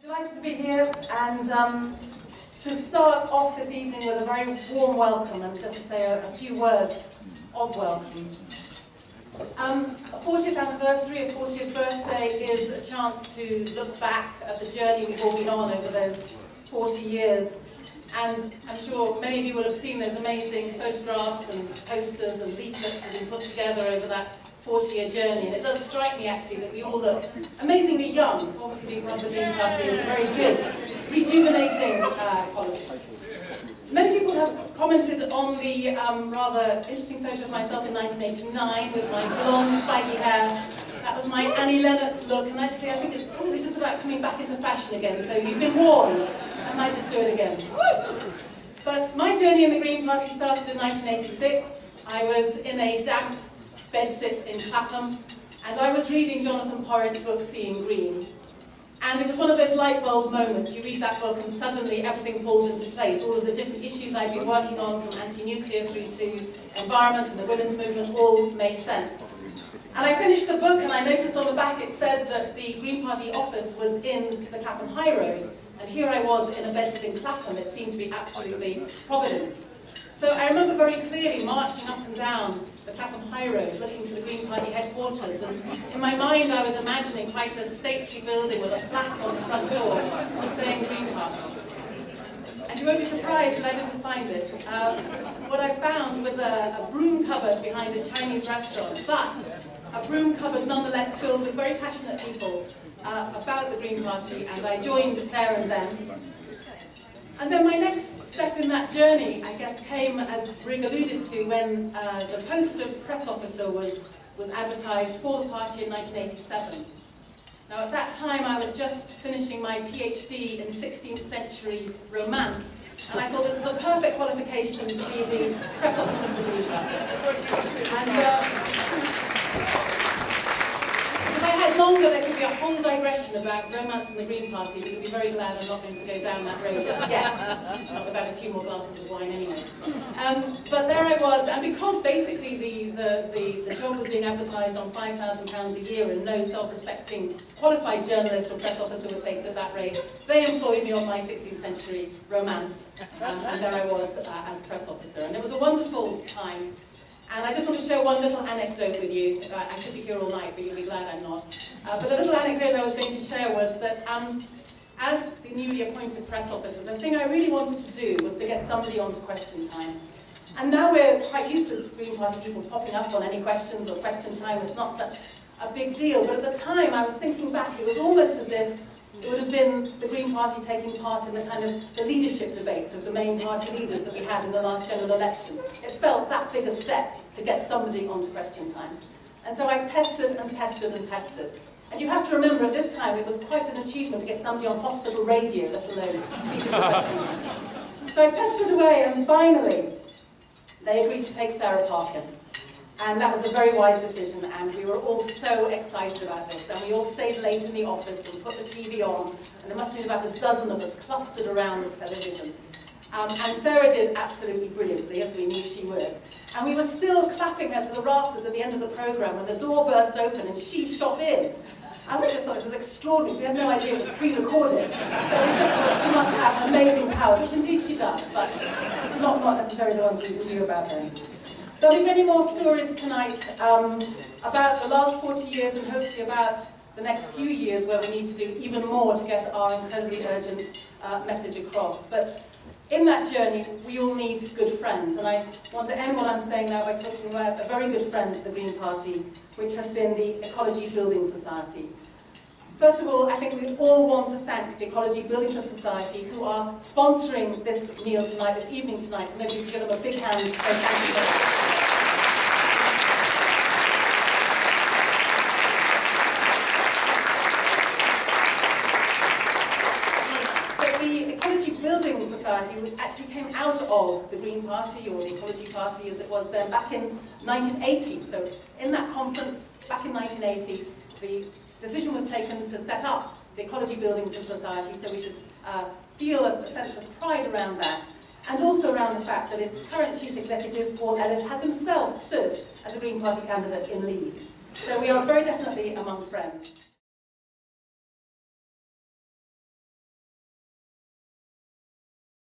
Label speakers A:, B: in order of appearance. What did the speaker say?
A: Delighted to be here and to start off this evening with a very warm welcome and just to say a few words of welcome. A 40th anniversary, a 40th birthday is a chance to look back at the journey we've all been on over those 40 years. And I'm sure many of you will have seen those amazing photographs and posters and leaflets that have been put together over that 40-year journey. And it does strike me actually that we all look amazingly young. So obviously being part of the Green Party is a very good, rejuvenating policy. Many people have commented on the rather interesting photo of myself in 1989 with my blonde, spiky hair. That was my Annie Lennox look, and actually I think it's probably just about coming back into fashion again, so you've been warned. I might just do it again. But my journey in the Green Party started in 1986. I was in a damp bedsit in Clapham, and I was reading Jonathan Porritt's book, Seeing Green. And it was one of those light bulb moments. You read that book and suddenly everything falls into place. All of the different issues I'd been working on, from anti-nuclear through to environment and the women's movement, all made sense. And I finished the book and I noticed on the back it said that the Green Party office was in the Clapham High Road. And here I was in a bedsit in Clapham. It seemed to be absolutely Providence. So I remember very clearly marching up and down the Clapham High Road looking for the Green Party headquarters, and in my mind I was imagining quite a stately building with a plaque on the front door saying Green Party. And you won't be surprised that I didn't find it. What I found was a broom cupboard behind a Chinese restaurant, but a broom cupboard nonetheless filled with very passionate people about the Green Party, and I joined there and then. And then my next step in that journey, I guess, came, as Rig alluded to, when the post of press officer was advertised for the party in 1987. Now, at that time, I was just finishing my PhD in 16th century romance, and I thought this was a perfect qualification to be the press officer of the Green Party. And if I had longer, there could be a whole digression about romance and the Green Party, but you'll be very glad I'm not going to go down that road just yet. Not without a few more glasses of wine anyway. But there I was, and because basically the job was being advertised on £5,000 a year and no self-respecting qualified journalist or press officer would take it at that rate, they employed me on my 16th century romance, and there I was as press officer. And it was a wonderful time. And I just want to share one little anecdote with you. I could be here all night, but you'll be glad I'm not. But the little anecdote I was going to share was that as the newly appointed press officer, the thing I really wanted to do was to get somebody on to question time. And now we're quite used to Green Party people popping up on any questions or question time. It's not such a big deal. But at the time, I was thinking back, it was almost as if it would have been the Green Party taking part in the kind of the leadership debates of the main party leaders that we had in the last general election. It felt that big a step to get somebody onto question time. And so I pestered and pestered and pestered. And you have to remember, at this time, it was quite an achievement to get somebody on hospital radio, let alone speakers of question time. So I pestered away, and finally, they agreed to take Sarah Parkin. And that was a very wise decision, and we were all so excited about this. And we all stayed late in the office and put the TV on, and there must have been about a dozen of us clustered around the television. And Sarah did absolutely brilliantly, as we knew she would. And we were still clapping her to the rafters at the end of the programme when the door burst open and she shot in. And we just thought this was extraordinary. We had no idea it was pre-recorded. So we just thought she must have amazing powers, which indeed she does, but not necessarily the ones we knew about then. There'll be many more stories tonight about the last 40 years and hopefully about the next few years where we need to do even more to get our incredibly urgent message across. But in that journey, we all need good friends. And I want to end what I'm saying now by talking about a very good friend to the Green Party, which has been the Ecology Building Society. First of all, I think we all want to thank the Ecology Building Society, who are sponsoring this meal tonight, this evening tonight, so maybe we can give them a big hand to say thank you for that. But the Ecology Building Society, which actually came out of the Green Party, or the Ecology Party as it was then, back in 1980. So in that conference, back in 1980, the decision was taken to set up the Ecology Building Society, so we should feel a sense of pride around that, and also around the fact that its current chief executive, Paul Ellis, has himself stood as a Green Party candidate in Leeds. So we are very definitely among friends.